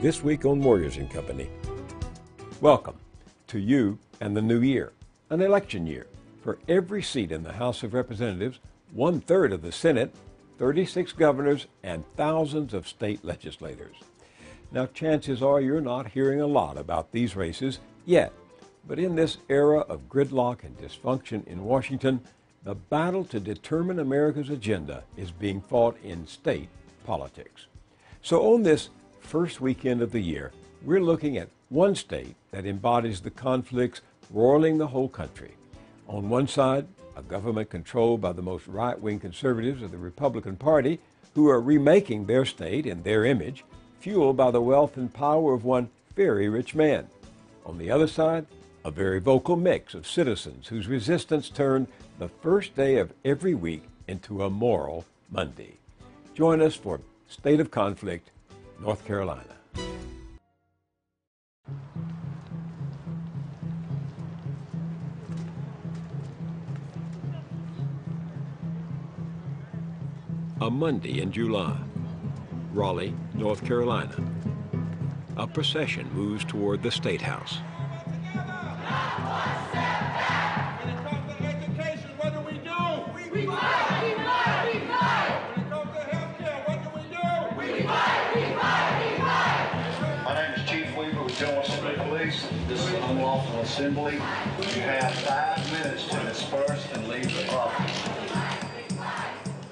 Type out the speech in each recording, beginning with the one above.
This Week on Moyers and Company. Welcome to you and the new year, an election year. For every seat in the House of Representatives, 1/3 of the Senate, 36 governors, and thousands of state legislators. Now, chances are you're not hearing a lot about these races yet, but in this era of gridlock and dysfunction in Washington, the battle to determine America's agenda is being fought in state politics. So on this first weekend of the year, we're looking at one state that embodies the conflicts roiling the whole country. On one side, a government controlled by the most right-wing conservatives of the Republican Party, who are remaking their state in their image, fueled by the wealth and power of one very rich man. On the other side, a very vocal mix of citizens whose resistance turned the first day of every week into a moral Monday. Join us for State of Conflict, North Carolina. A Monday in July, Raleigh, North Carolina. A procession moves toward the State House. This is an unlawful assembly. You have 5 minutes to disperse and leave the property.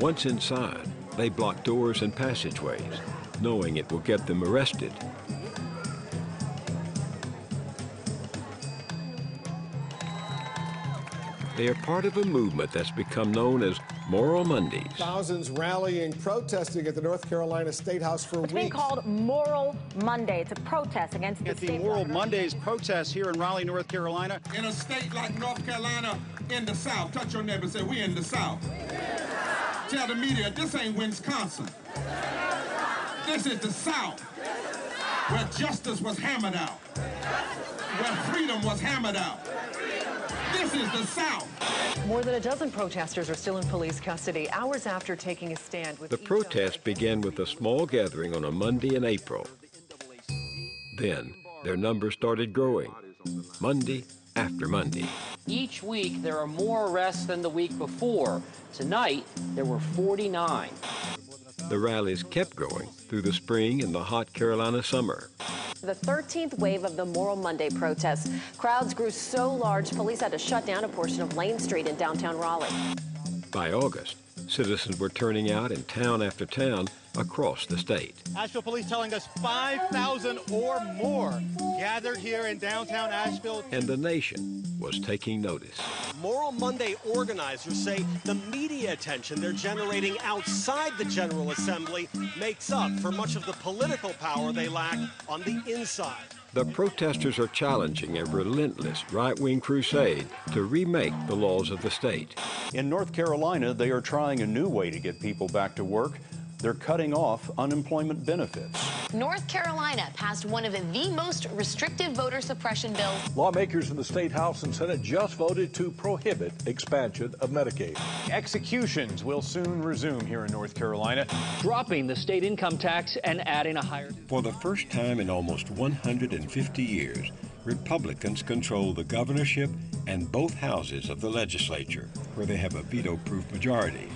Once inside, they block doors and passageways, knowing it will get them arrested. They are part of a movement that's become known as Moral Mondays. Thousands rallying, protesting at the North Carolina State House for weeks. It's being called Moral Monday. It's a protest against the state Moral Mondays protest here in Raleigh, North Carolina. In a state like North Carolina, in the South, touch your neighbor and say, we in the South. Tell the media, this ain't Wisconsin. This is the South, where justice was hammered out, where freedom was hammered out. This is the South. More than a dozen protesters are still in police custody hours after taking a stand with the protest began with a small gathering on a Monday in April. Then their numbers started growing, Monday after Monday. Each week there are more arrests than the week before. Tonight there were 49. The rallies kept growing through the spring and the hot Carolina summer. The 13th wave of the Moral Monday protests. Crowds grew so large, police had to shut down a portion of Lane Street in downtown Raleigh. By August, citizens were turning out in town after town across the state. Asheville police telling us 5,000 or more gathered here in downtown Asheville. And the nation was taking notice. Moral Monday organizers say the media attention they're generating outside the General Assembly makes up for much of the political power they lack on the inside. The protesters are challenging a relentless right-wing crusade to remake the laws of the state. In North Carolina, they are trying a new way to get people back to work. They're cutting off unemployment benefits. North Carolina passed one of the most restrictive voter suppression bills. Lawmakers in the State House and Senate just voted to prohibit expansion of Medicaid. Executions will soon resume here in North Carolina, dropping the state income tax and adding a higher... For the first time in almost 150 years, Republicans control the governorship and both houses of the legislature, where they have a veto-proof majority.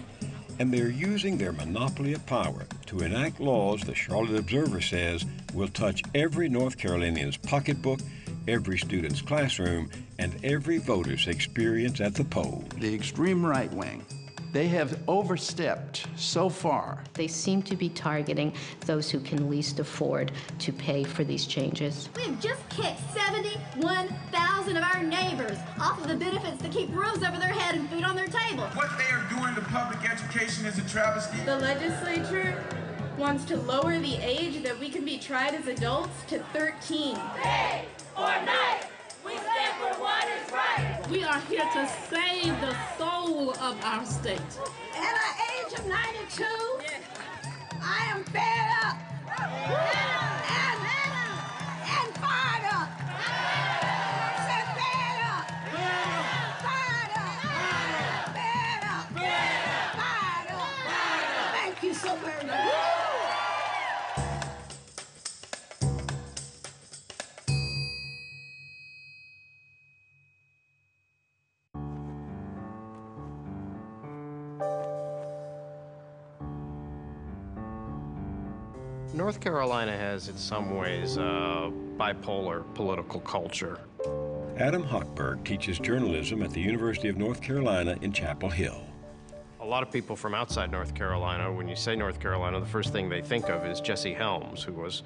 And they're using their monopoly of power to enact laws the Charlotte Observer says will touch every North Carolinian's pocketbook, every student's classroom, and every voter's experience at the poll. The extreme right wing, they have overstepped so far. They seem to be targeting those who can least afford to pay for these changes. We've just kicked 71,000 of our neighbors off of the benefits that keep roofs over their head and food on their table. What they are doing to public education is a travesty. The legislature wants to lower the age that we can be tried as adults to 13. Day or night, we stand for what is right. We are here to save the soul of our state. At the age of 92, I am fed up and fired up. Said fed up, fired up, fed up, fired up. Thank you so very much. North Carolina has, in some ways, a bipolar political culture. Adam Hochberg teaches journalism at the University of North Carolina in Chapel Hill. A lot of people from outside North Carolina, when you say North Carolina, the first thing they think of is Jesse Helms, who was,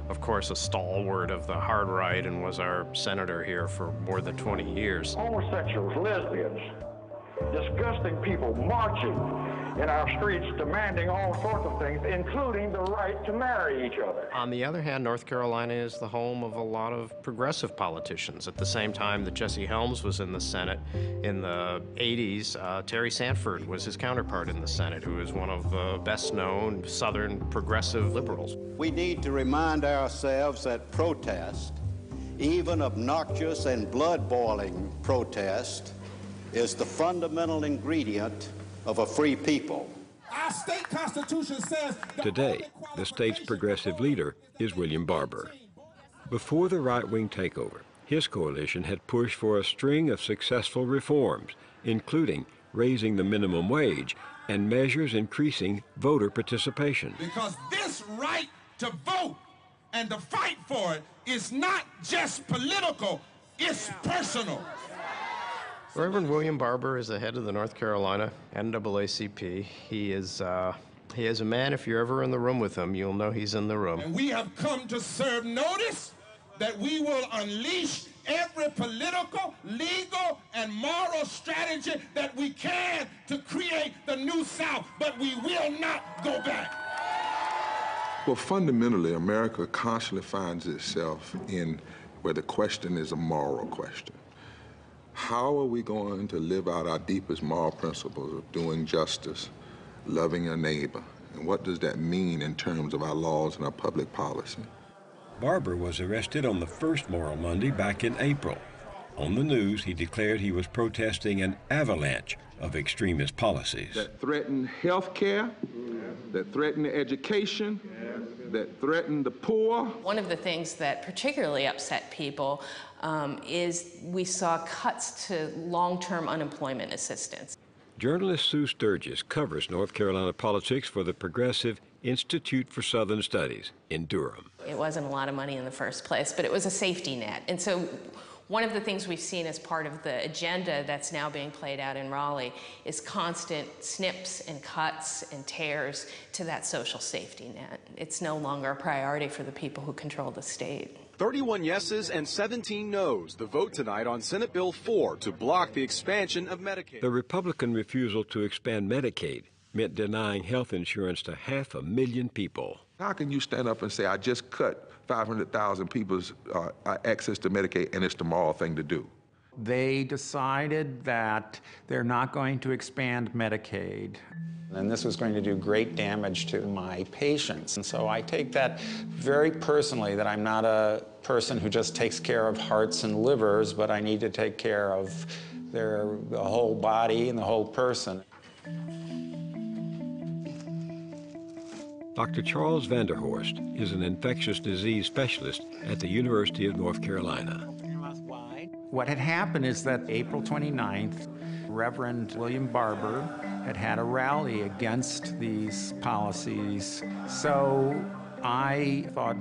of course, a stalwart of the hard right and was our senator here for more than 20 years. Homosexuals, lesbians, disgusting people marching in our streets demanding all sorts of things, including the right to marry each other. On the other hand, North Carolina is the home of a lot of progressive politicians. At the same time that Jesse Helms was in the Senate in the 80s, Terry Sanford was his counterpart in the Senate, who is one of the best-known Southern progressive liberals. We need to remind ourselves that protest, even obnoxious and blood-boiling protest, is the fundamental ingredient of a free people. Our state constitution says... Today, the state's progressive leader is William Barber. Before the right-wing takeover, his coalition had pushed for a string of successful reforms, including raising the minimum wage and measures increasing voter participation. Because this right to vote and to fight for it is not just political, it's personal. Reverend William Barber is the head of the North Carolina NAACP. He is a man, if you're ever in the room with him, you'll know he's in the room. And we have come to serve notice that we will unleash every political, legal, and moral strategy that we can to create the new South, but we will not go back. Well, fundamentally, America constantly finds itself in where the question is a moral question. How are we going to live out our deepest moral principles of doing justice, loving your neighbor? And what does that mean in terms of our laws and our public policy? Barber was arrested on the first Moral Monday back in April. On the news, he declared he was protesting an avalanche of extremist policies. That threaten health care, that threaten education, that threaten the poor. One of the things that particularly upset people is we saw cuts to long-term unemployment assistance. Journalist Sue Sturgis covers North Carolina politics for the Progressive Institute for Southern Studies in Durham. It wasn't a lot of money in the first place, but it was a safety net. And so one of the things we've seen as part of the agenda that's now being played out in Raleigh is constant snips and cuts and tears to that social safety net. It's no longer a priority for the people who control the state. 31 yeses and 17 noes. The vote tonight on Senate Bill 4 to block the expansion of Medicaid. The Republican refusal to expand Medicaid meant denying health insurance to 500,000 people. How can you stand up and say, I just cut 500,000 people's access to Medicaid, and it's the moral thing to do? They decided that they're not going to expand Medicaid. And this was going to do great damage to my patients. And so I take that very personally, that I'm not a person who just takes care of hearts and livers, but I need to take care of the whole body and the whole person. Dr. Charles Vanderhorst is an infectious disease specialist at the University of North Carolina. What had happened is that April 29th, Reverend William Barber had a rally against these policies. So I thought,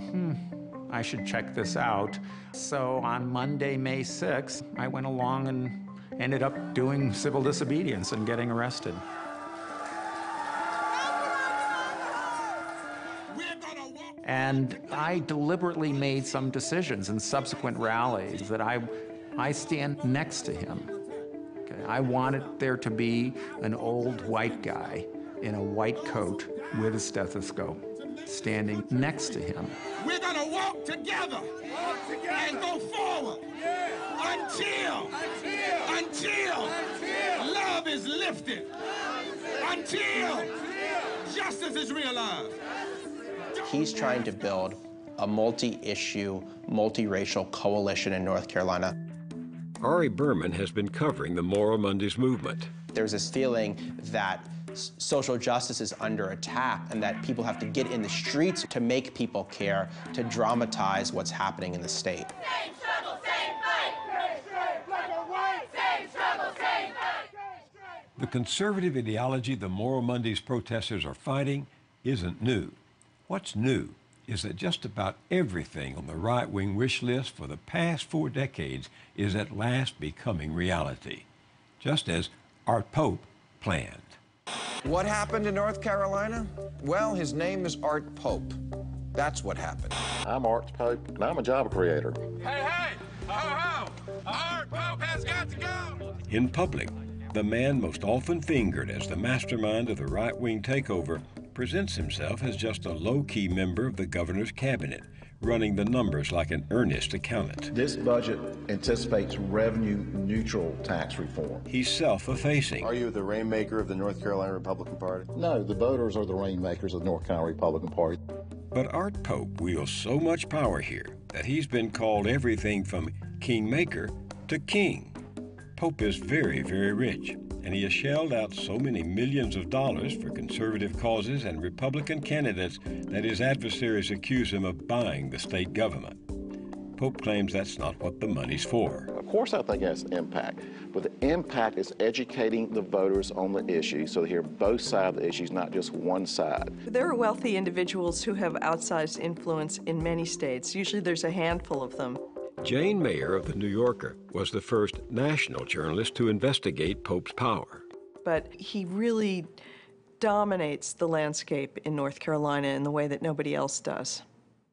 I should check this out. So on Monday, May 6th, I went along and ended up doing civil disobedience and getting arrested. And I deliberately made some decisions in subsequent rallies that I stand next to him. Okay? I wanted there to be an old white guy in a white coat with a stethoscope standing next to him. We're going to walk together and go forward until love is lifted, until justice is realized. He's trying to build a multi-issue, multiracial coalition in North Carolina. Ari Berman has been covering the Moral Mondays movement. There's this feeling that social justice is under attack and that people have to get in the streets to make people care, to dramatize what's happening in the state. Same struggle, same fight. Straight, black and white. Same struggle, same fight. The conservative ideology the Moral Mondays protesters are fighting isn't new. What's new is that just about everything on the right-wing wish list for the past 4 decades is at last becoming reality, just as Art Pope planned. What happened in North Carolina? Well, his name is Art Pope. That's what happened. I'm Art Pope, and I'm a job creator. Hey, hey! Ho, ho! Art Pope has got to go! In public, the man most often fingered as the mastermind of the right-wing takeover presents himself as just a low-key member of the governor's cabinet, running the numbers like an earnest accountant. This budget anticipates revenue-neutral tax reform. He's self-effacing. Are you the rainmaker of the North Carolina Republican Party? No, the voters are the rainmakers of the North Carolina Republican Party. But Art Pope wields so much power here that he's been called everything from kingmaker to king. Pope is very, very rich, and he has shelled out so many millions of dollars for conservative causes and Republican candidates that his adversaries accuse him of buying the state government. Pope claims that's not what the money's for. Of course I think it has an impact, but the impact is educating the voters on the issue so they hear both sides of the issues, not just one side. There are wealthy individuals who have outsized influence in many states. Usually there's a handful of them. Jane Mayer of The New Yorker was the first national journalist to investigate Pope's power. But he really dominates the landscape in North Carolina in the way that nobody else does.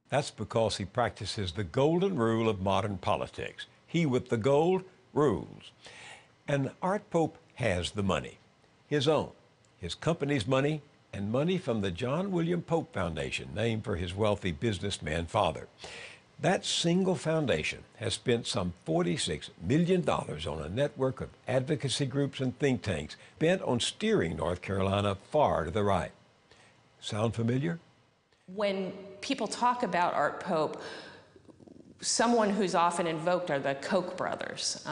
That's because he practices the golden rule of modern politics. He with the gold rules. And Art Pope has the money, his own, his company's money, and money from the John William Pope Foundation, named for his wealthy businessman father. That single foundation has spent some $46 million on a network of advocacy groups and think tanks bent on steering North Carolina far to the right. Sound familiar? When people talk about Art Pope, someone who's often invoked are the Koch brothers,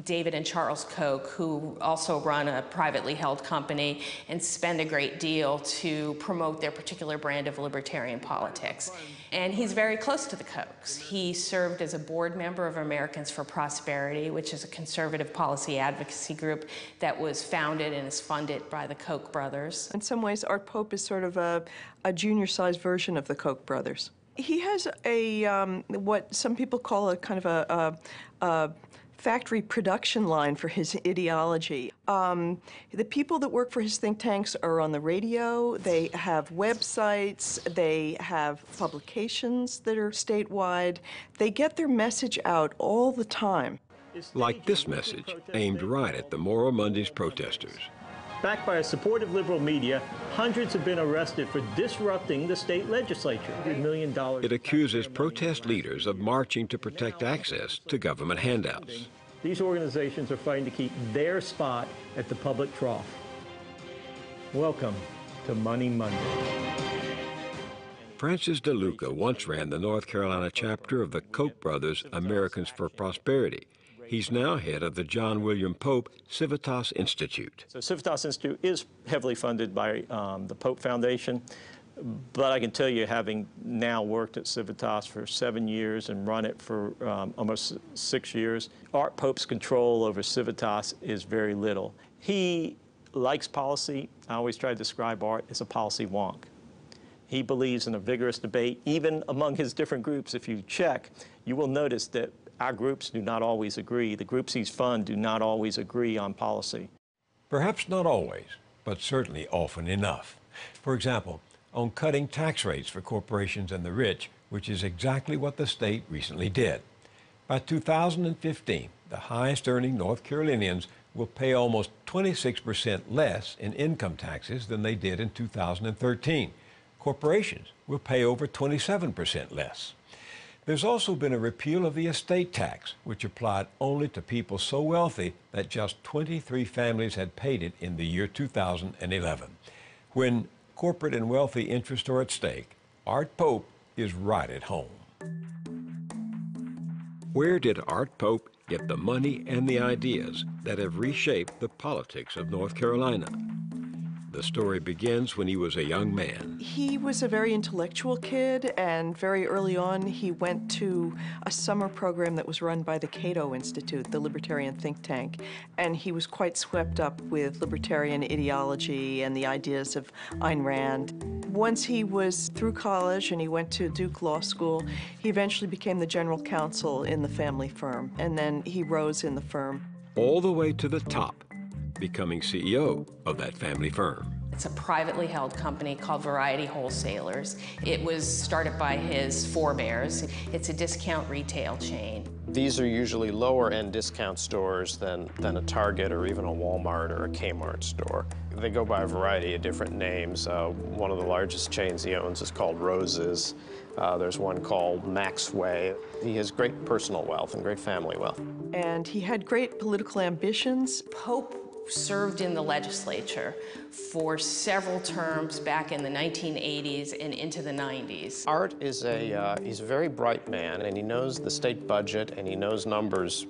David and Charles Koch, who also run a privately held company and spend a great deal to promote their particular brand of libertarian politics. And he's very close to the Kochs. He served as a board member of Americans for Prosperity, which is a conservative policy advocacy group that was founded and is funded by the Koch brothers. In some ways, Art Pope is sort of a junior-sized version of the Koch brothers. He has a what some people call a kind of a factory production line for his ideology. The people that work for his think tanks are on the radio, they have websites, they have publications that are statewide. They get their message out all the time. Like this message, aimed right at the Moral Mondays protesters. Backed by a supportive liberal media, hundreds have been arrested for disrupting the state legislature. $100 million. It accuses protest leaders of marching to protect access to government handouts. These organizations are fighting to keep their spot at the public trough. Welcome to Money Monday. Francis DeLuca once ran the North Carolina chapter of the Koch brothers' Americans for Prosperity. He's now head of the John William Pope Civitas Institute. So Civitas Institute is heavily funded by the Pope Foundation, but I can tell you, having now worked at Civitas for 7 years and run it for almost 6 years, Art Pope's control over Civitas is very little. He likes policy. I always try to describe Art as a policy wonk. He believes in a vigorous debate, even among his different groups. If you check, you will notice that our groups do not always agree. The groups he's funded do not always agree on policy. Perhaps not always, but certainly often enough. For example, on cutting tax rates for corporations and the rich, which is exactly what the state recently did. By 2015, the highest earning North Carolinians will pay almost 26% less in income taxes than they did in 2013. Corporations will pay over 27% less. There's also been a repeal of the estate tax, which applied only to people so wealthy that just 23 families had paid it in the year 2011. When corporate and wealthy interests are at stake, Art Pope is right at home. Where did Art Pope get the money and the ideas that have reshaped the politics of North Carolina? The The story begins when he was a young man. He was a very intellectual kid, and very early on he went to a summer program that was run by the Cato Institute, the libertarian think tank, and he was quite swept up with libertarian ideology and the ideas of Ayn Rand. Once he was through college and he went to Duke Law School, he eventually became the general counsel in the family firm, and then he rose in the firm. All the way to the top, becoming CEO of that family firm. It's a privately held company called Variety Wholesalers. It was started by his forebears. It's a discount retail chain. These are usually lower-end discount stores than a Target or even a Walmart or a Kmart store. They go by a variety of different names. One of the largest chains he owns is called Rose's. There's one called Maxway. He has great personal wealth and great family wealth. And he had great political ambitions. Pope served in the legislature for several terms back in the 1980s and into the 90s. Art is he's a very bright man, and he knows the state budget and he knows numbers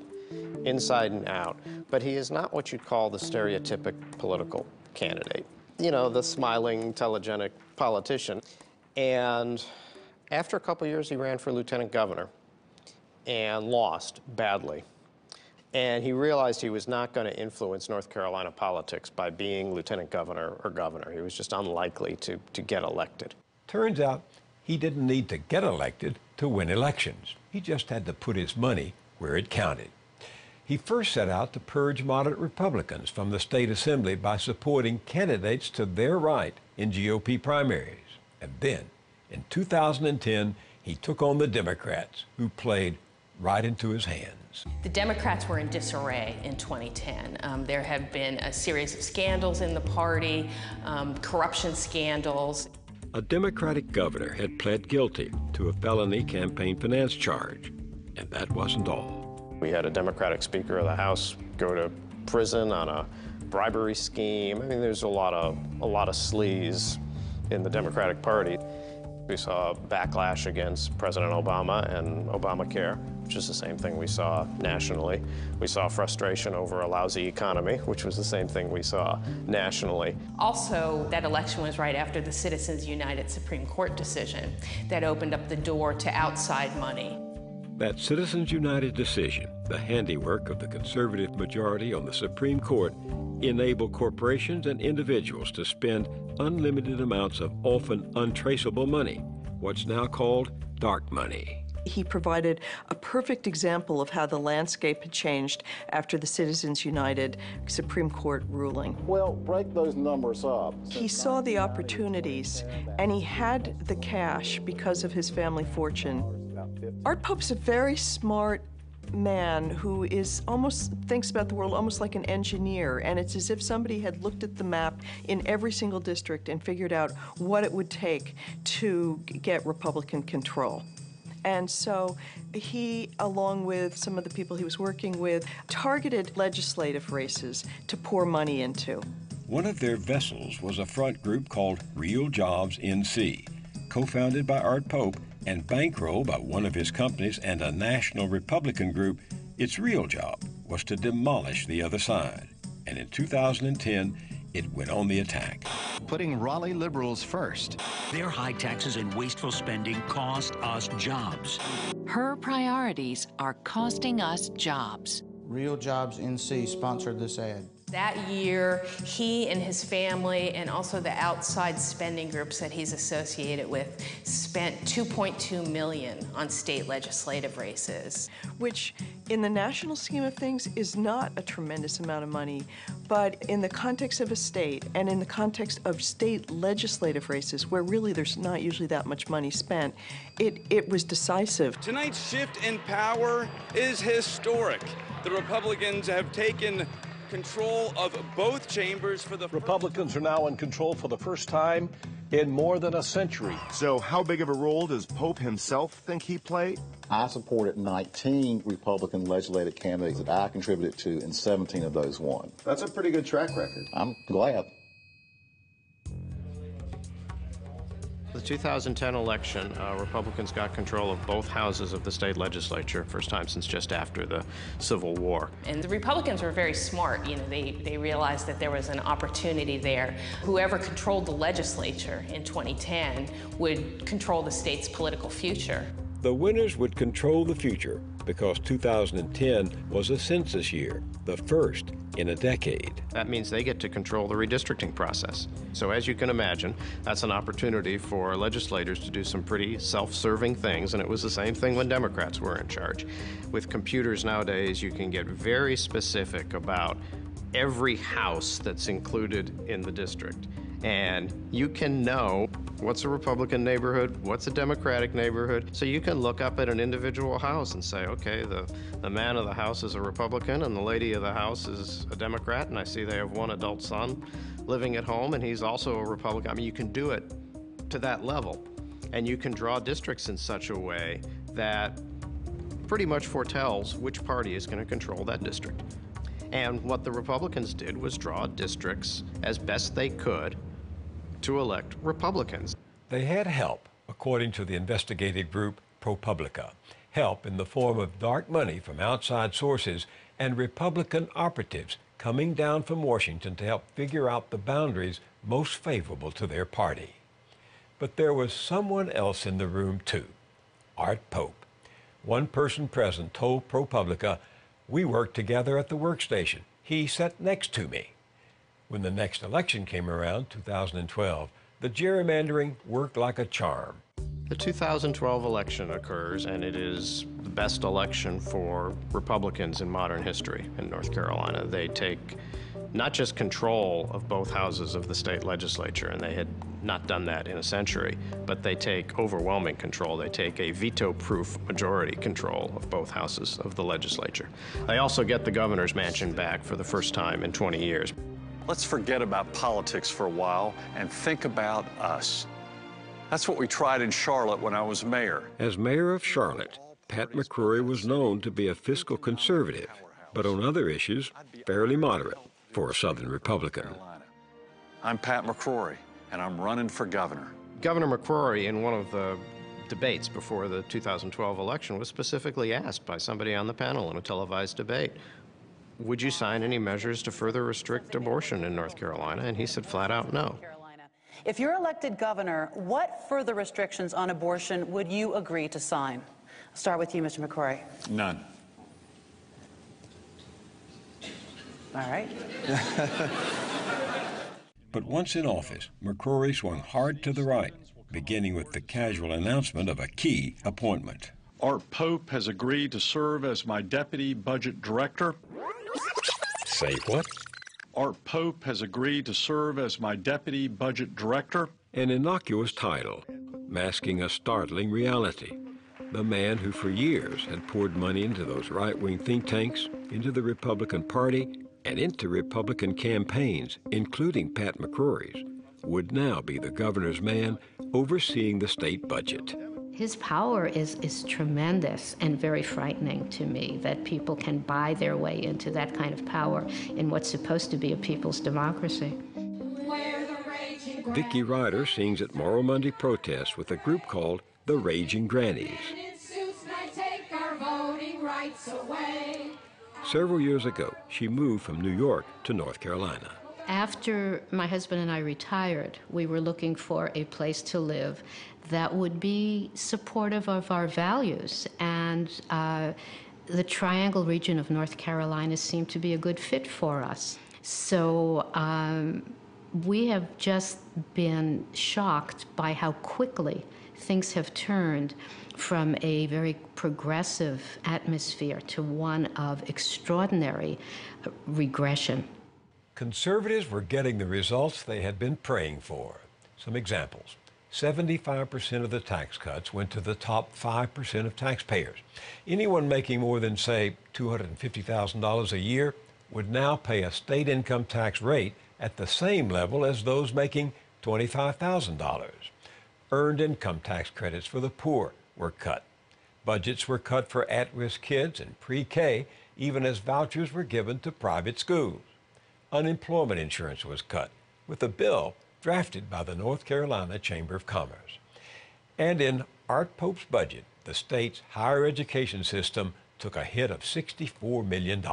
inside and out, but he is not what you'd call the stereotypic political candidate. You know, the smiling, telegenic politician. And after a couple years, he ran for lieutenant governor and lost badly. And he realized he was not going to influence North Carolina politics by being lieutenant governor or governor. He was just unlikely to get elected. Turns out he didn't need to get elected to win elections. He just had to put his money where it counted. He first set out to purge moderate Republicans from the state assembly by supporting candidates to their right in GOP primaries. And then, in 2010, he took on the Democrats, who played right into his hands. The Democrats were in disarray in 2010. There have been a series of scandals in the party, corruption scandals. A Democratic governor had pled guilty to a felony campaign finance charge, and that wasn't all. We had a Democratic Speaker of the House go to prison on a bribery scheme. I mean, there's a lot of sleaze in the Democratic Party. We saw backlash against President Obama and Obamacare, which is the same thing we saw nationally. We saw frustration over a lousy economy, which was the same thing we saw nationally. Also, that election was right after the Citizens United Supreme Court decision that opened up the door to outside money. That Citizens United decision, the handiwork of the conservative majority on the Supreme Court, enabled corporations and individuals to spend unlimited amounts of often untraceable money, what's now called dark money. He provided a perfect example of how the landscape had changed after the Citizens United Supreme Court ruling. Well, break those numbers up. He saw the opportunities, and he had the cash because of his family fortune. Art Pope's a very smart man who thinks about the world almost like an engineer, and it's as if somebody had looked at the map in every single district and figured out what it would take to get Republican control. And so he, along with some of the people he was working with, targeted legislative races to pour money into. One of their vessels was a front group called Real Jobs NC, co-founded by Art Pope and bankrolled by one of his companies and a national Republican group. Its real job was to demolish the other side. And in 2010, it went on the attack. Putting Raleigh liberals first. Their high taxes and wasteful spending cost us jobs. Her priorities are costing us jobs. Real Jobs NC sponsored this ad. That year, he and his family, and also the outside spending groups that he's associated with, spent $2.2 million on state legislative races. Which, in the national scheme of things, is not a tremendous amount of money, but in the context of a state, and in the context of state legislative races, where really there's not usually that much money spent, it was decisive. Tonight's shift in power is historic. The Republicans have taken control of both chambers for the Republicans are now in control for the first time in more than a century. So how big of a role does Pope himself think he played? I supported 19 Republican legislative candidates that I contributed to, and 17 of those won. That's a pretty good track record. I'm glad. The 2010 election, Republicans got control of both houses of the state legislature, first time since just after the Civil War. And the Republicans were very smart. You know, they realized that there was an opportunity there. Whoever controlled the legislature in 2010 would control the state's political future. The winners would control the future because 2010 was a census year, the first in a decade. That means they get to control the redistricting process. So as you can imagine, that's an opportunity for legislators to do some pretty self-serving things, and it was the same thing when Democrats were in charge. With computers nowadays, you can get very specific about every house that's included in the district. And you can know what's a Republican neighborhood, what's a Democratic neighborhood. So you can look up at an individual house and say, okay, the man of the house is a Republican and the lady of the house is a Democrat, and I see they have one adult son living at home and he's also a Republican. I mean, you can do it to that level. And you can draw districts in such a way that pretty much foretells which party is going to control that district. And what the Republicans did was draw districts as best they could to elect Republicans. They had help, according to the investigative group ProPublica. Help in the form of dark money from outside sources and Republican operatives coming down from Washington to help figure out the boundaries most favorable to their party. But there was someone else in the room too, Art Pope. One person present told ProPublica, "We worked together at the workstation. He sat next to me." When the next election came around, 2012, the gerrymandering worked like a charm. The 2012 election occurs, and it is the best election for Republicans in modern history in North Carolina. They take not just control of both houses of the state legislature, and they had not done that in a century, but they take overwhelming control. They take a veto-proof majority control of both houses of the legislature. They also get the governor's mansion back for the first time in 20 years. Let's forget about politics for a while and think about us. That's what we tried in Charlotte when I was mayor. As mayor of Charlotte, Pat McCrory was known to be a fiscal conservative, but on other issues, fairly moderate for a Southern Republican. I'm Pat McCrory, and I'm running for governor. Governor McCrory, in one of the debates before the 2012 election, was specifically asked by somebody on the panel in a televised debate, would you sign any measures to further restrict abortion in North Carolina? And he said flat out no. If you're elected governor, what further restrictions on abortion would you agree to sign? I'll start with you, Mr. McCrory. None. All right. But once in office, McCrory swung hard to the right, beginning with the casual announcement of a key appointment. Art Pope has agreed to serve as my deputy budget director. Say what? Art Pope has agreed to serve as my deputy budget director. An innocuous title, masking a startling reality. The man who for years had poured money into those right-wing think tanks, into the Republican Party, and into Republican campaigns, including Pat McCrory's, would now be the governor's man overseeing the state budget. His power is tremendous and very frightening to me, that people can buy their way into that kind of power in what's supposed to be a people's democracy. Vicki Ryder sings at Moral Monday protests with a group called the Raging Grannies. Several years ago, she moved from New York to North Carolina. After my husband and I retired, we were looking for a place to live that would be supportive of our values, and the Triangle region of North Carolina seemed to be a good fit for us. So we have just been shocked by how quickly things have turned from a very progressive atmosphere to one of extraordinary regression. Conservatives were getting the results they had been praying for. Some examples. 75% of the tax cuts went to the top 5% of taxpayers. Anyone making more than, say, $250,000 a year would now pay a state income tax rate at the same level as those making $25,000. Earned income tax credits for the poor were cut. Budgets were cut for at-risk kids and pre-K, even as vouchers were given to private schools. Unemployment insurance was cut, with a bill drafted by the North Carolina Chamber of Commerce. And in Art Pope's budget, the state's higher education system took a hit of $64 million.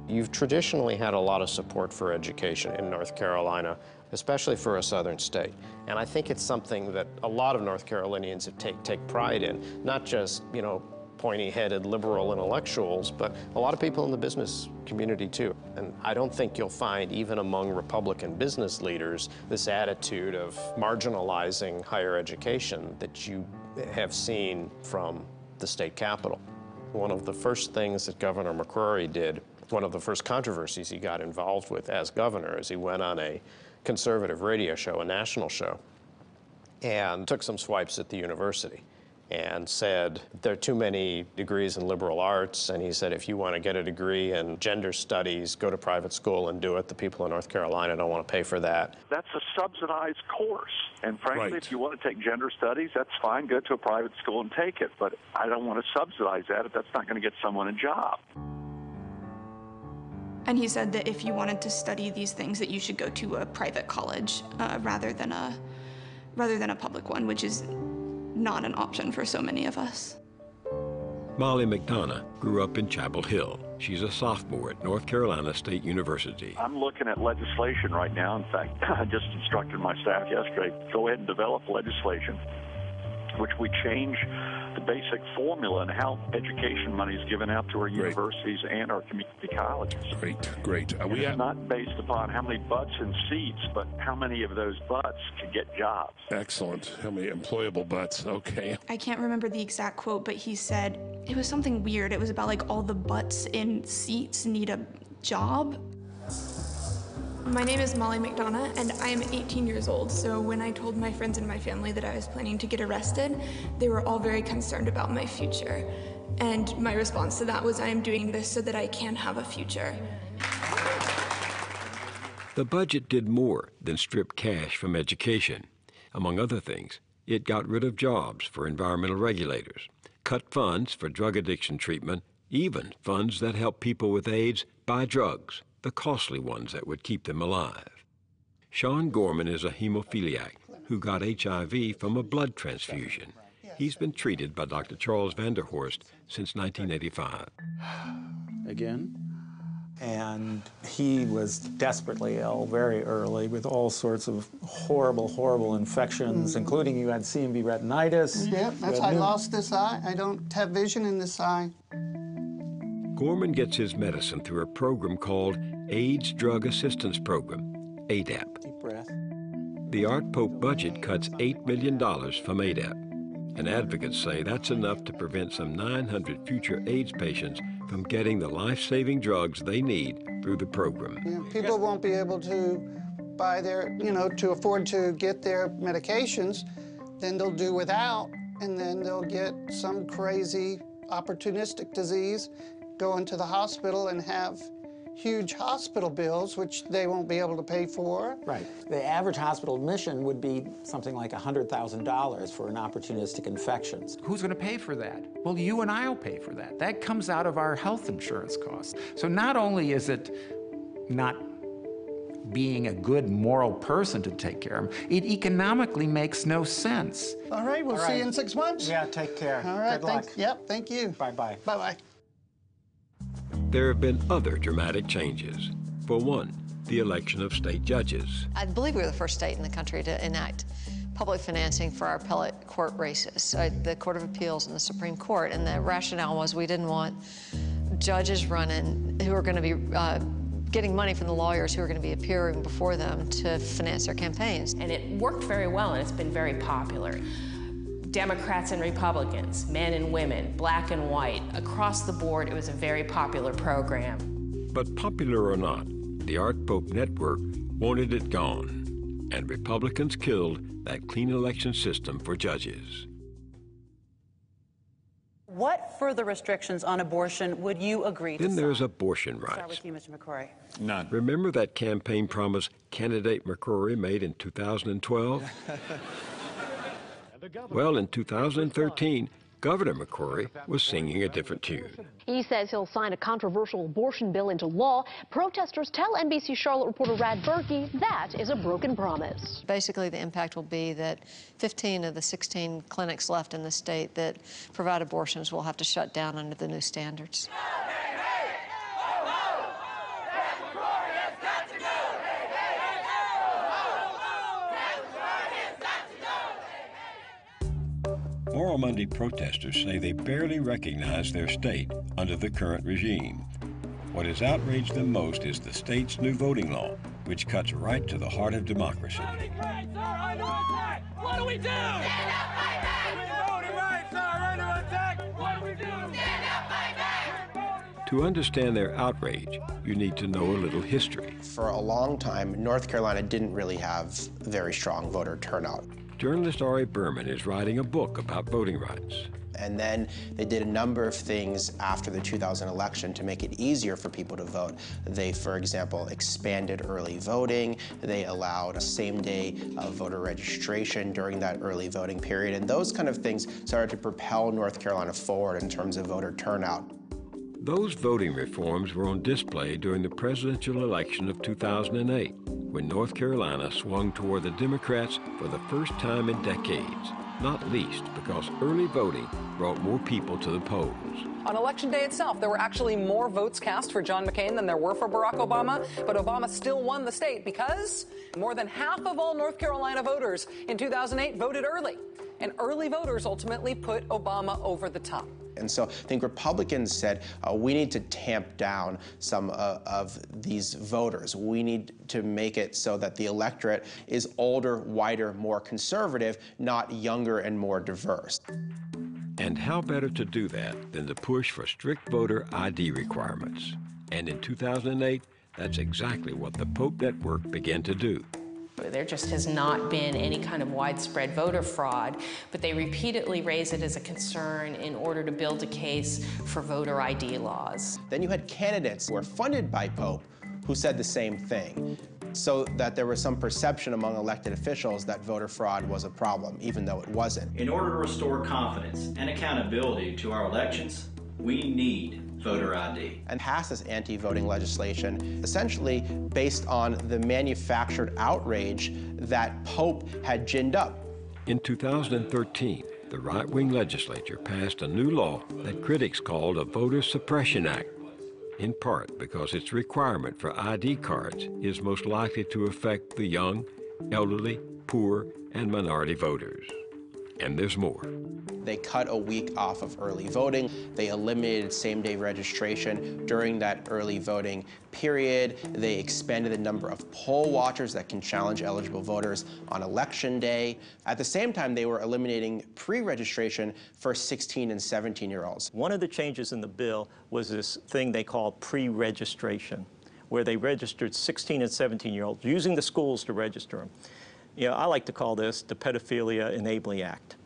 You've traditionally had a lot of support for education in North Carolina, especially for a southern state. And I think it's something that a lot of North Carolinians take pride in, not just, you know, pointy-headed liberal intellectuals, but a lot of people in the business community too. And I don't think you'll find, even among Republican business leaders, this attitude of marginalizing higher education that you have seen from the state capitol. One of the first things that Governor McCrory did, one of the first controversies he got involved with as governor, is he went on a conservative radio show, a national show, and took some swipes at the university and said there are too many degrees in liberal arts, and he said if you want to get a degree in gender studies, go to private school and do it. The people in North Carolina don't want to pay for that. That's a subsidized course, and frankly, if you want to take gender studies, that's fine. Go to a private school and take it, but I don't want to subsidize that if that's not going to get someone a job. And he said that if you wanted to study these things, that you should go to a private college rather than a public one, which is not an option for so many of us. Molly McDonough grew up in Chapel Hill. She's a sophomore at North Carolina State University. I'm looking at legislation right now. In fact, I just instructed my staff yesterday, go ahead and develop legislation which we change the basic formula and how education money is given out to our universities and our community colleges. Great. It's not based upon how many butts and seats, but how many of those butts can get jobs. Excellent. How many employable butts? Okay. I can't remember the exact quote, but he said, it was something weird. It was about like all the butts in seats need a job. My name is Molly McDonough, and I am 18 years old, so when I told my friends and my family that I was planning to get arrested, they were all very concerned about my future. And my response to that was, I am doing this so that I can have a future. The budget did more than strip cash from education. Among other things, it got rid of jobs for environmental regulators, cut funds for drug addiction treatment, even funds that help people with AIDS buy drugs, the costly ones that would keep them alive. Sean Gorman is a hemophiliac who got HIV from a blood transfusion. He's been treated by Dr. Charles Vanderhorst since 1985. Again? And he was desperately ill very early with all sorts of horrible infections, including you had CMV retinitis. Yep, that's I lost this eye. I don't have vision in this eye. Gorman gets his medicine through a program called AIDS Drug Assistance Program, ADAP. Deep breath. The Art Pope budget cuts $8 million from ADAP, and advocates say that's enough to prevent some 900 future AIDS patients from getting the life-saving drugs they need through the program. Yeah, people won't be able to buy their, to afford to get their medications, then they'll do without, and then they'll get some crazy opportunistic disease, go into the hospital and have huge hospital bills, which they won't be able to pay for. Right. The average hospital admission would be something like $100,000 for an opportunistic infection. Who's going to pay for that? Well, you and I will pay for that. That comes out of our health insurance costs. So not only is it not being a good moral person to take care of them, it economically makes no sense. All right, we'll see you in 6 months. Yeah, take care. All right, Good luck. thanks. Yep, thank you. Bye-bye. Bye-bye. There have been other dramatic changes. For one, the election of state judges. I believe we were the first state in the country to enact public financing for our appellate court races, the Court of Appeals and the Supreme Court. And the rationale was we didn't want judges running who are going to be getting money from the lawyers who are going to be appearing before them to finance their campaigns. And it worked very well, and it's been very popular. Democrats and Republicans, men and women, black and white, across the board, it was a very popular program. But popular or not, the Art Pope Network wanted it gone, and Republicans killed that clean election system for judges. What further restrictions on abortion would you agree to Then there's sign? abortion Start rights. with you, Mr. McCrory. None. Remember that campaign promise candidate McCrory made in 2012? Well, in 2013, Governor McCrory was singing a different tune. He says he'll sign a controversial abortion bill into law. Protesters tell NBC Charlotte reporter Rad Berkey that is a broken promise. Basically, the impact will be that 15 of the 16 clinics left in the state that provide abortions will have to shut down under the new standards. Moral Monday protesters say they barely recognize their state under the current regime. What has outraged them most is the state's new voting law, which cuts right to the heart of democracy. Voting rights are under attack! What do we do? Stand up, fight back! Voting rights are under attack! What do we do? Stand up, fight back! To understand their outrage, you need to know a little history. For a long time, North Carolina didn't really have very strong voter turnout. Journalist Ari Berman is writing a book about voting rights. And then they did a number of things after the 2000 election to make it easier for people to vote. They, for example, expanded early voting. They allowed same-day voter registration during that early voting period. And those kind of things started to propel North Carolina forward in terms of voter turnout. Those voting reforms were on display during the presidential election of 2008, when North Carolina swung toward the Democrats for the first time in decades, not least because early voting brought more people to the polls. On Election Day itself, there were actually more votes cast for John McCain than there were for Barack Obama, but Obama still won the state because more than half of all North Carolina voters in 2008 voted early, and early voters ultimately put Obama over the top. And so I think Republicans said, we need to tamp down some of these voters. We need to make it so that the electorate is older, whiter, more conservative, not younger and more diverse. And how better to do that than to push for strict voter ID requirements? And in 2008, that's exactly what the Pope Network began to do. There just has not been any kind of widespread voter fraud, but they repeatedly raise it as a concern in order to build a case for voter ID laws. Then you had candidates who were funded by Pope who said the same thing, so that there was some perception among elected officials that voter fraud was a problem, even though it wasn't. In order to restore confidence and accountability to our elections, we need voter ID. And passed this anti-voting legislation essentially based on the manufactured outrage that Pope had ginned up. In 2013, the right-wing legislature passed a new law that critics called a Voter Suppression Act, in part because its requirement for ID cards is most likely to affect the young, elderly, poor, and minority voters. And there's more. They cut a week off of early voting. They eliminated same-day registration during that early voting period. They expanded the number of poll watchers that can challenge eligible voters on Election Day. At the same time, they were eliminating pre-registration for 16 and 17-year-olds. One of the changes in the bill was this thing they called pre-registration, where they registered 16 and 17-year-olds, using the schools to register them. You know, I like to call this the Pedophilia Enabling Act.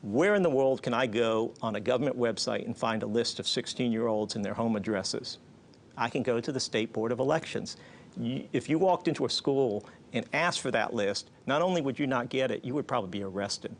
Where in the world can I go on a government website and find a list of 16-year-olds and their home addresses? I can go to the State Board of Elections. If you walked into a school and asked for that list, not only would you not get it, you would probably be arrested.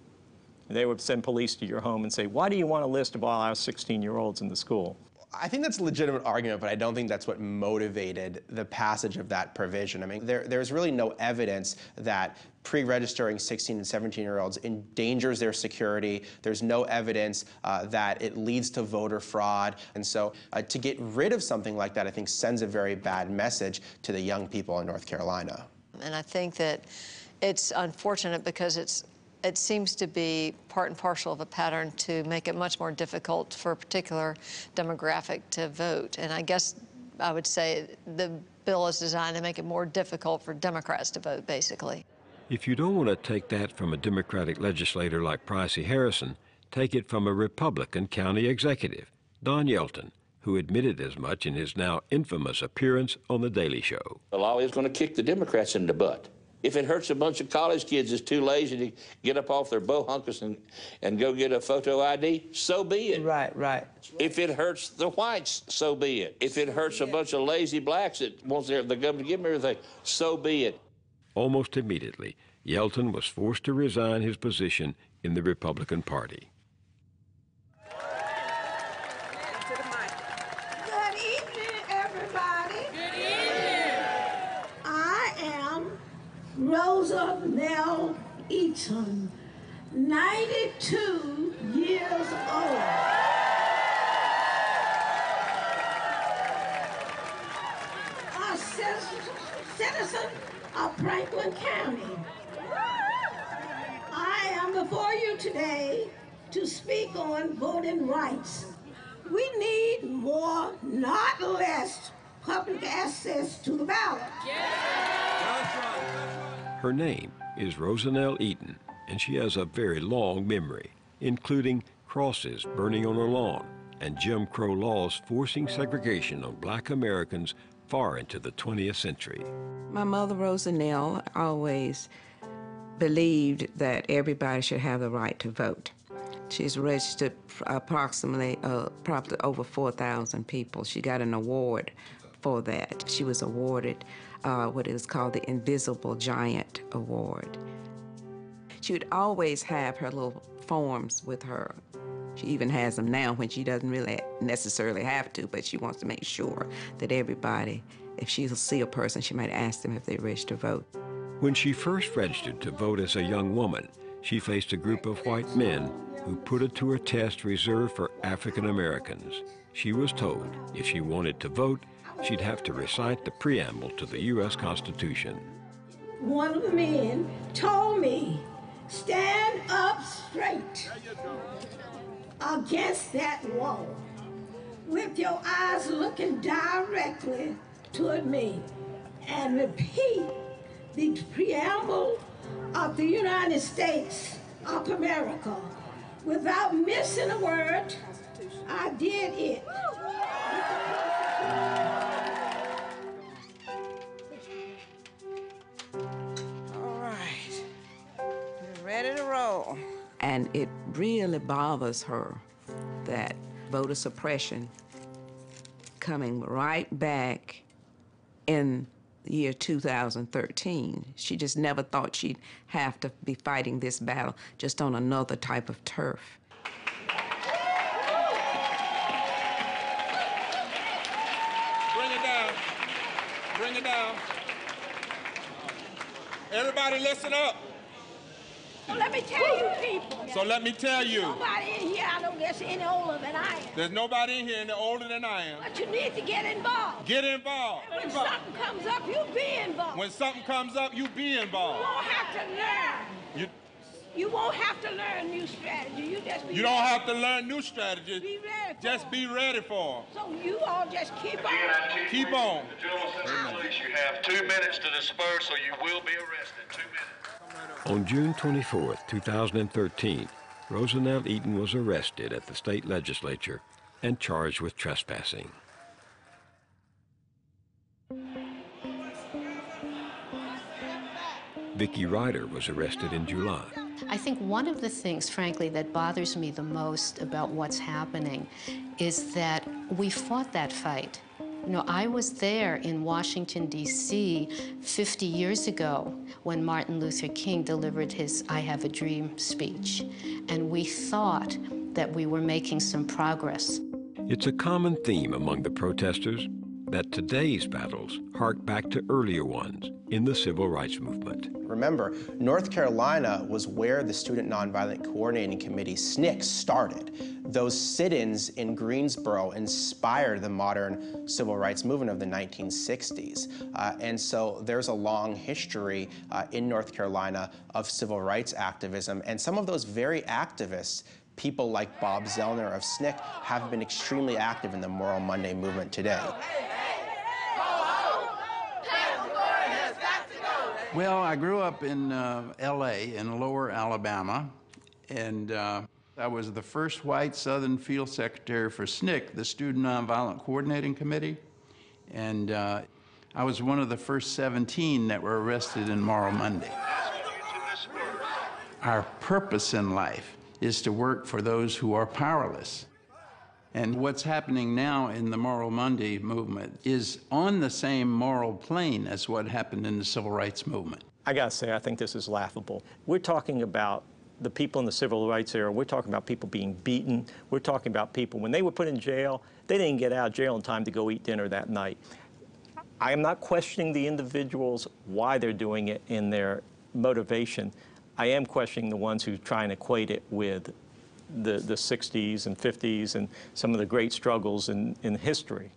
They would send police to your home and say, why do you want a list of all our 16-year-olds in the school? I think that's a legitimate argument, but I don't think that's what motivated the passage of that provision. I mean, there's really no evidence that pre-registering 16 and 17-year-olds endangers their security. There's no evidence that it leads to voter fraud. And so to get rid of something like that, I think sends a very bad message to the young people in North Carolina. And I think that it's unfortunate because it seems to be part and parcel of a pattern to make it much more difficult for a particular demographic to vote. And I guess I would say the bill is designed to make it more difficult for Democrats to vote, basically. If you don't want to take that from a Democratic legislator like Pricey Harrison, take it from a Republican county executive, Don Yelton, who admitted as much in his now infamous appearance on The Daily Show. The law is going to kick the Democrats in the butt. If it hurts a bunch of college kids that's too lazy to get up off their bohunkus and go get a photo ID, so be it. Right. If it hurts the whites, so be it. If it hurts a bunch of lazy blacks that wants the government to give them everything, so be it. Almost immediately, Yelton was forced to resign his position in the Republican Party. Rosanell Eaton, 92 years old. A citizen of Franklin County. I am before you today to speak on voting rights. We need more, not less, public access to the ballot. Her name is Rosanell Eaton, and she has a very long memory, including crosses burning on her lawn and Jim Crow laws forcing segregation on Black Americans far into the 20th century. My mother, Rosanell, always believed that everybody should have the right to vote. She's registered approximately probably over 4,000 people. She got an award for that. She was awarded what is called the Invisible Giant Award. She would always have her little forms with her. She even has them now when she doesn't really necessarily have to, but she wants to make sure that everybody, if she'll see a person, she might ask them if they wish to vote. When she first registered to vote as a young woman, she faced a group of white men who put it to her test reserved for African Americans. She was told if she wanted to vote, she'd have to recite the preamble to the U.S. Constitution. One of the men told me, stand up straight against that wall with your eyes looking directly toward me and repeat the preamble of the United States of America. Without missing a word, I did it. All right, we're ready to roll. And it really bothers her that voter suppression coming right back in the year 2013. She just never thought she'd have to be fighting this battle just on another type of turf. Bring it down. Bring it down. Everybody listen up. So let me tell you people. So let me tell you. Nobody in here I know gets any older than I am. There's nobody in here any older than I am. But you need to get involved. Get involved. And when something comes up, you be involved. When something comes up, you be involved. You won't have to learn. You won't have to learn new strategy. You just be You don't have to learn new strategies. Be ready for Just be ready for them. So you all just keep on. Keep on. The General Assembly Police, you have 2 minutes to disperse or you will be arrested. 2 minutes. On June 24, 2013, Rosanell Eaton was arrested at the state legislature and charged with trespassing. Vicki Ryder was arrested in July. I think one of the things, frankly, that bothers me the most about what's happening is that we fought that fight. You know, I was there in Washington, D.C. 50 years ago when Martin Luther King delivered his I Have a Dream speech, and we thought that we were making some progress. It's a common theme among the protesters that today's battles hark back to earlier ones in the civil rights movement. Remember, North Carolina was where the Student Nonviolent Coordinating Committee, SNCC, started. Those sit-ins in Greensboro inspired the modern civil rights movement of the 1960s. And so there's a long history in North Carolina of civil rights activism. And some of those very activists, people like Bob Zellner of SNCC, have been extremely active in the Moral Monday movement today. Well, I grew up in L.A., in Lower Alabama, and I was the first white Southern Field Secretary for SNCC, the Student Nonviolent Coordinating Committee, and I was one of the first 17 that were arrested in Moral Monday. Our purpose in life is to work for those who are powerless. And what's happening now in the Moral Monday movement is on the same moral plane as what happened in the civil rights movement. I gotta say, I think this is laughable. We're talking about the people in the civil rights era. We're talking about people being beaten. We're talking about people, when they were put in jail, they didn't get out of jail in time to go eat dinner that night. I am not questioning the individuals why they're doing it in their motivation. I am questioning the ones who try and equate it with the 60s and 50s and some of the great struggles in history.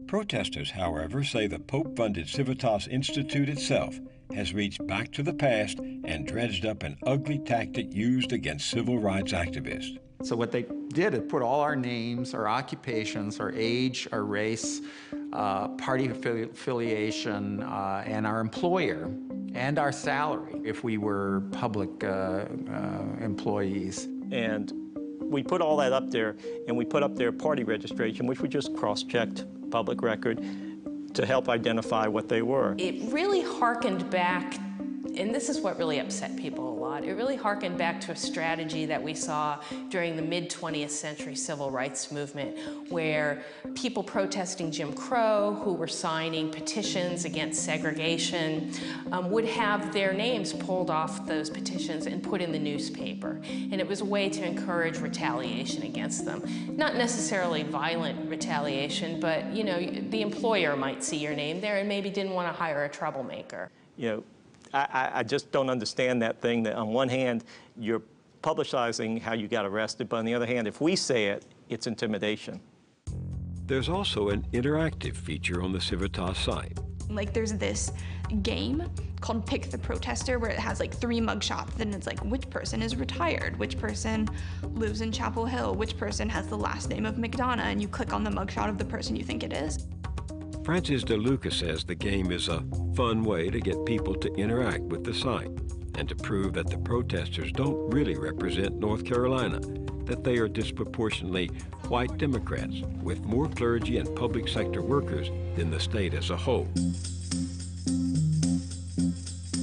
Protesters, however, say the Pope-funded Civitas Institute itself has reached back to the past and dredged up an ugly tactic used against civil rights activists. So what they did is put all our names, our occupations, our age, our race, party affiliation, and our employer, and our salary if we were public employees. And we put all that up there, and we put up their party registration, which we just cross-checked, public record, to help identify what they were. It really harkened back, and this is what really upset people a lot, it really harkened back to a strategy that we saw during the mid-20th century civil rights movement, where people protesting Jim Crow, who were signing petitions against segregation, would have their names pulled off those petitions and put in the newspaper. And it was a way to encourage retaliation against them. Not necessarily violent retaliation, but you know, the employer might see your name there and maybe didn't want to hire a troublemaker. You know, I just don't understand that thing that on one hand, you're publicizing how you got arrested, but on the other hand, if we say it, it's intimidation. There's also an interactive feature on the Civitas site. Like there's this game called Pick the Protester where it has like 3 mugshots and it's like which person is retired, which person lives in Chapel Hill, which person has the last name of McDonough, and you click on the mugshot of the person you think it is. Francis DeLuca says the game is a fun way to get people to interact with the site and to prove that the protesters don't really represent North Carolina, that they are disproportionately white Democrats with more clergy and public sector workers than the state as a whole.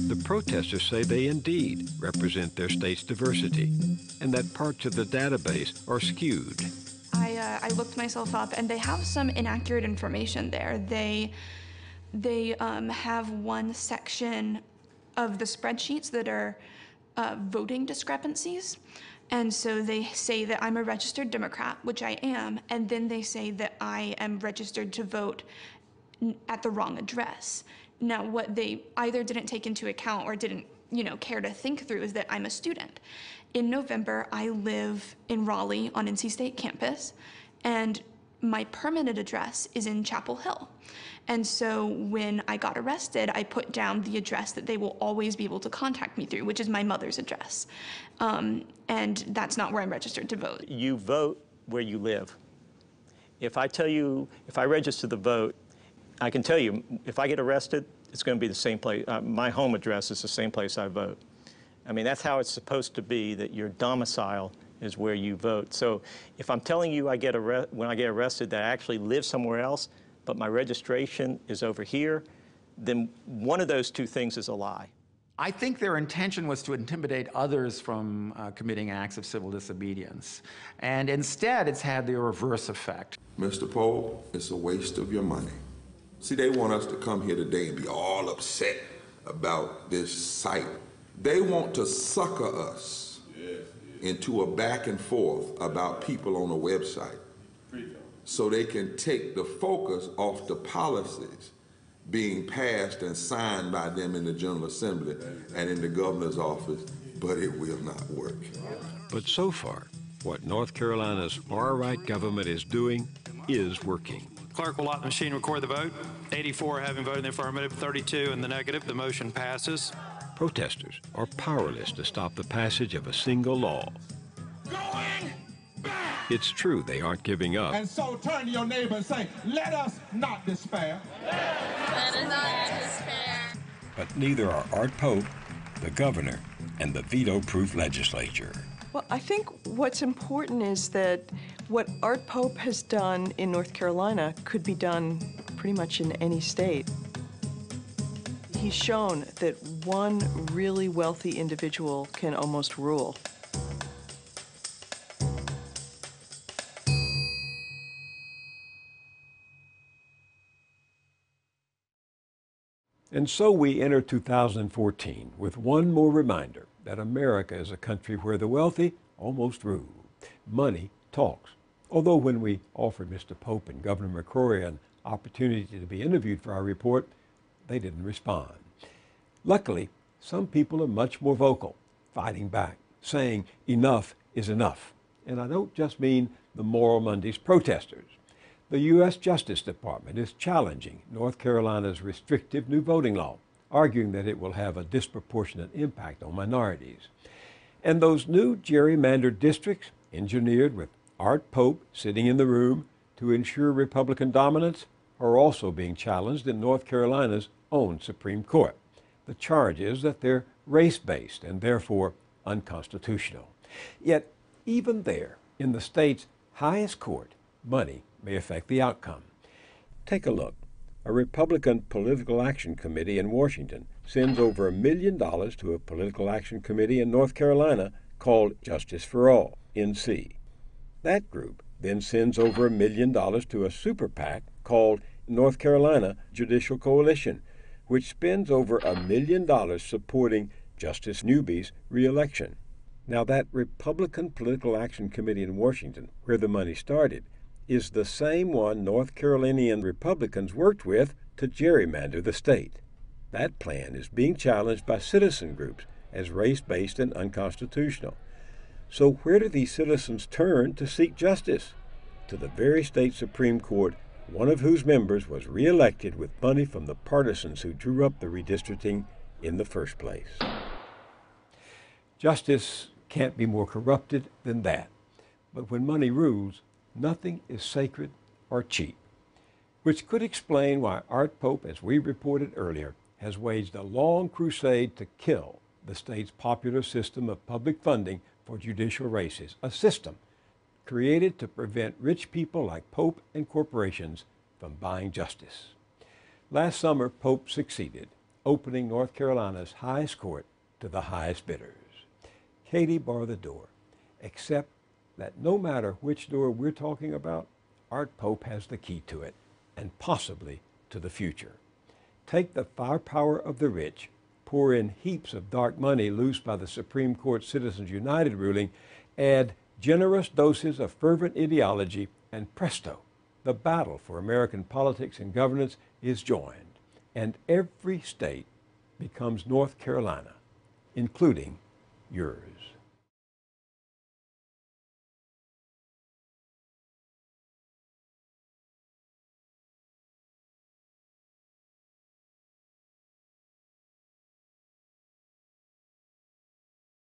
The protesters say they indeed represent their state's diversity and that parts of the database are skewed. I looked myself up, and they have some inaccurate information there. They have one section of the spreadsheets that are voting discrepancies. And so they say that I'm a registered Democrat, which I am, and then they say that I am registered to vote at the wrong address. Now, what they either didn't take into account or didn't, care to think through is that I'm a student. In November, I live in Raleigh on NC State campus, and my permanent address is in Chapel Hill. And so when I got arrested, I put down the address that they will always be able to contact me through, which is my mother's address. And that's not where I'm registered to vote. You vote where you live. If I tell you, if I register to vote, I can tell you, if I get arrested, it's going to be the same place. My home address is the same place I vote. I mean, that's how it's supposed to be, that your domicile is where you vote. So if I'm telling you when I get arrested that I actually live somewhere else, but my registration is over here, then one of those two things is a lie. I think their intention was to intimidate others from committing acts of civil disobedience. And instead, it's had the reverse effect. Mr. Pope, it's a waste of your money. See, they want us to come here today and be all upset about this site. They want to sucker us into a back and forth about people on a website so they can take the focus off the policies being passed and signed by them in the General Assembly and in the governor's office, but it will not work. But so far, what North Carolina's far-right government is doing is working. Clerk will let the machine record the vote. 84 having voted in the affirmative, 32 in the negative. The motion passes. Protesters are powerless to stop the passage of a single law. Going back! It's true they aren't giving up. And so turn to your neighbor and say, let us not despair. Let us not despair. But neither are Art Pope, the governor, and the veto-proof legislature. Well, I think what's important is that what Art Pope has done in North Carolina could be done pretty much in any state. He's shown that one really wealthy individual can almost rule. And so we enter 2014 with one more reminder that America is a country where the wealthy almost rule. Money talks. Although when we offered Mr. Pope and Governor McCrory an opportunity to be interviewed for our report, they didn't respond. Luckily, some people are much more vocal, fighting back, saying enough is enough. And I don't just mean the Moral Mondays protesters. The U.S. Justice Department is challenging North Carolina's restrictive new voting law, arguing that it will have a disproportionate impact on minorities. And those new gerrymandered districts, engineered with Art Pope sitting in the room to ensure Republican dominance, are also being challenged in North Carolina's own Supreme Court. The charge is that they're race-based and therefore unconstitutional. Yet, even there, in the state's highest court, money may affect the outcome. Take a look. A Republican Political Action Committee in Washington sends over $1 million to a political action committee in North Carolina called Justice for All, NC. That group then sends over $1 million to a super PAC called North Carolina Judicial Coalition, which spends over $1 million supporting Justice Newby's re-election. Now, that Republican Political Action Committee in Washington, where the money started, is the same one North Carolinian Republicans worked with to gerrymander the state. That plan is being challenged by citizen groups as race-based and unconstitutional. So where do these citizens turn to seek justice? To the very state Supreme Court, one of whose members was re-elected with money from the partisans who drew up the redistricting in the first place. Justice can't be more corrupted than that. But when money rules, nothing is sacred or cheap, which could explain why Art Pope, as we reported earlier, has waged a long crusade to kill the state's popular system of public funding for judicial races, a system created to prevent rich people like Pope and corporations from buying justice. Last summer, Pope succeeded, opening North Carolina's highest court to the highest bidders. Katie barred the door, except that no matter which door we're talking about, Art Pope has the key to it, and possibly to the future. Take the firepower of the rich, pour in heaps of dark money loosed by the Supreme Court Citizens United ruling, add generous doses of fervent ideology, and presto, the battle for American politics and governance is joined, and every state becomes North Carolina, including yours.